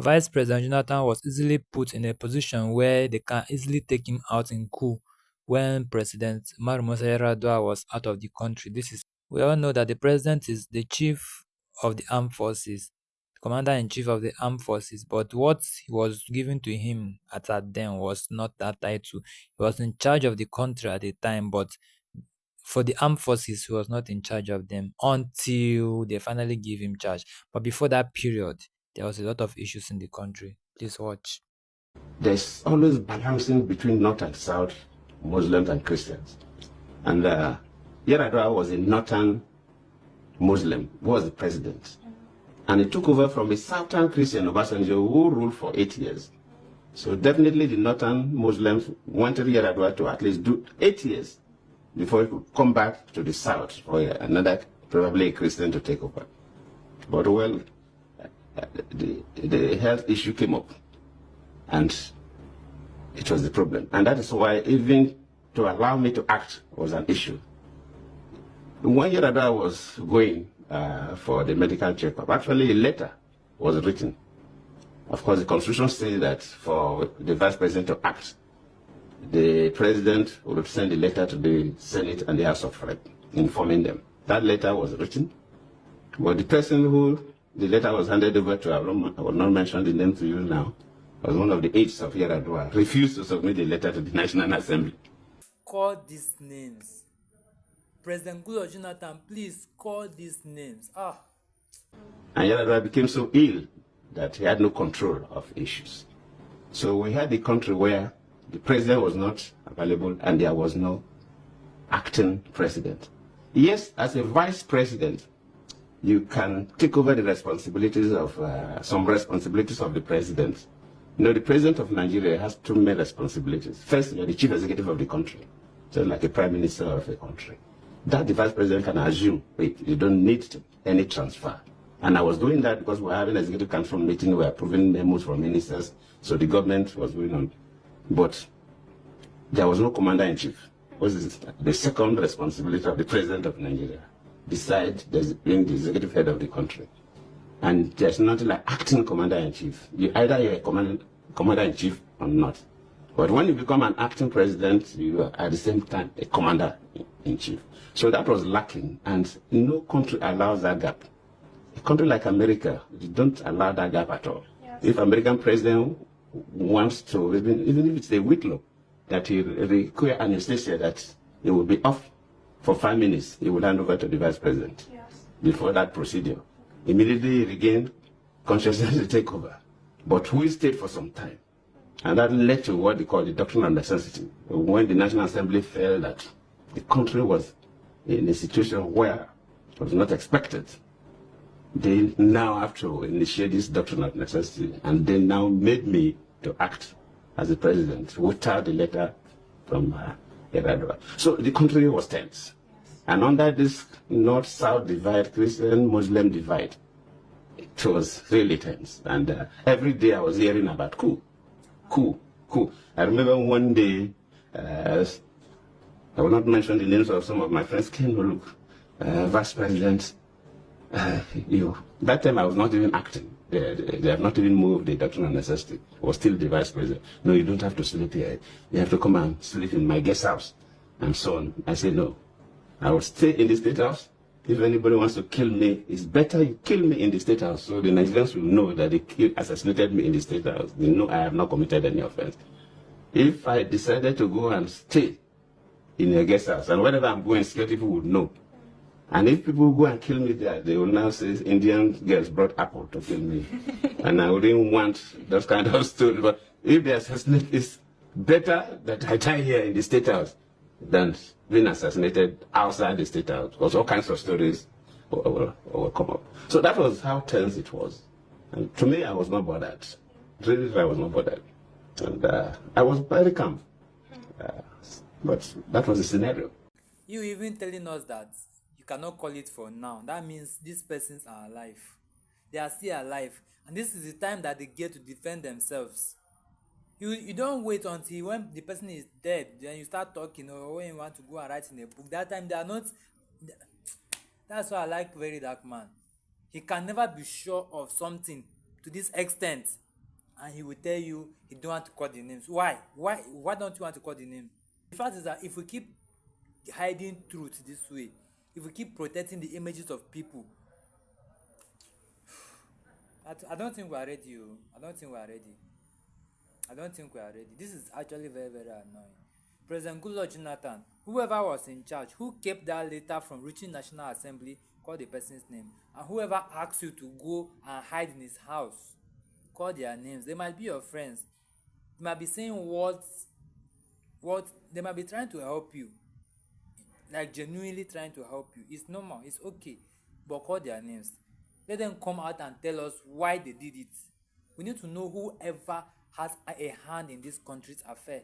Vice President Jonathan was easily put in a position where they can easily take him out in coup when President Musa Yaradua was out of the country. We all know that the president is the chief of the armed forces, commander-in-chief of the armed forces, but what was given to him at that then was not that title. He was in charge of the country at the time, but for the armed forces, he was not in charge of them until they finally give him charge. But before that period, there was a lot of issues in the country. Please watch. There's always balancing between North and South, Muslims and Christians. And Yaradua was a Northern Muslim, who was the president. And he took over from a Southern Christian, Obasanjo, who ruled for 8 years. So definitely the Northern Muslims wanted Yaradua to at least do 8 years before he could come back to the South for another, probably a Christian, to take over. But well, the health issue came up, and it was the problem. And that is why even to allow me to act was an issue. When Yaradua was going for the medical checkup, actually a letter was written. Of course, the Constitution says that for the Vice President to act, the President would send a letter to the Senate and the House of Reps, informing them. That letter was written, but the person who the letter was handed over to, I will not mention the name to you now, was one of the aides of Yaradua, refused to submit the letter to the National Assembly. Call these names. President Goodluck Jonathan, please call these names. And Yaradua became so ill that he had no control of issues. So we had a country where the president was not available and there was no acting president. Yes, as a vice president, you can take over the responsibilities of some responsibilities of the president. You know, the president of Nigeria has two main responsibilities. First, you're the chief executive of the country, just like a prime minister of a country. That the vice president can assume, wait, you don't need any transfer. And I was doing that because we're having an executive council meeting, we're approving memos from ministers, so the government was going on. But there was no commander-in-chief. What is the second responsibility of the president of Nigeria, besides being the executive head of the country? And there's nothing like acting commander-in-chief. Either you're a commander-in-chief or not. But when you become an acting president, you are at the same time a commander-in-chief. So that was lacking, and no country allows that gap. A country like America, they don't allow that gap at all. Yes. If American president wants to, even if it's a Whitlow, that he require anesthesia, that he will be off for 5 minutes, he will hand over to the vice president. Yes. Before that procedure. Immediately regain consciousness to take over. But we stayed for some time. And that led to what they call the doctrine of necessity. When the National Assembly felt that the country was in a situation where it was not expected, they now have to initiate this doctrine of necessity, and they now made me to act as the president without the letter from Yaradua. So the country was tense. Yes. And under this North-South divide, Christian-Muslim divide, it was really tense. And every day I was hearing about coup. I remember one day, I will not mention the names of some of my friends, came to look, Vice President, that time I was not even acting. They have not even moved the doctrine of necessity. I was still the vice president. No, you don't have to sleep here. You have to come and sleep in my guest house, and so on. I said, no, I will stay in the state house. If anybody wants to kill me, it's better you kill me in the state house, so the Nigerians will know that they assassinated me in the state house. They know I have not committed any offense. If I decided to go and stay in a guest house, and wherever I'm going, security people would know. And if people go and kill me there, they will now say Indian girls brought apple to kill me. And I wouldn't want those kind of stories. But if they assassinate, it's better that I die here in the state house than being assassinated outside the state house. Because all kinds of stories will come up. So that was how tense it was. And to me, I was not bothered. Really, I was not bothered. And I was very calm. But that was the scenario. You even telling us that you cannot call it for now. That means these persons are alive. They are still alive. And this is the time that they get to defend themselves. You don't wait until when the person is dead, then you start talking, or when you want to go and write in a book. That time they are not. That's why I like Very Dark Man. He can never be sure of something to this extent. and he will tell you he don't want to call the names. Why don't you want to call the name? The fact is that if we keep hiding truth this way, if we keep protecting the images of people, I don't think we are ready. I don't think we are ready. I don't think we are ready. This is actually very, very annoying. President Goodluck Jonathan, whoever was in charge, who kept that letter from reaching National Assembly, call the person's name. And whoever asks you to go and hide in his house, call their names. They might be your friends. They might be saying what they might be trying to help you, like genuinely trying to help you. It's normal, it's okay, but call their names. Let them come out and tell us why they did it. We need to know whoever has a hand in this country's affair.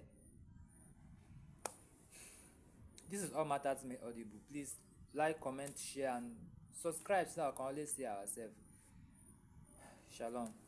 This is all matters made audible. Please like, comment, share, and subscribe so that I can always see ourselves. Shalom.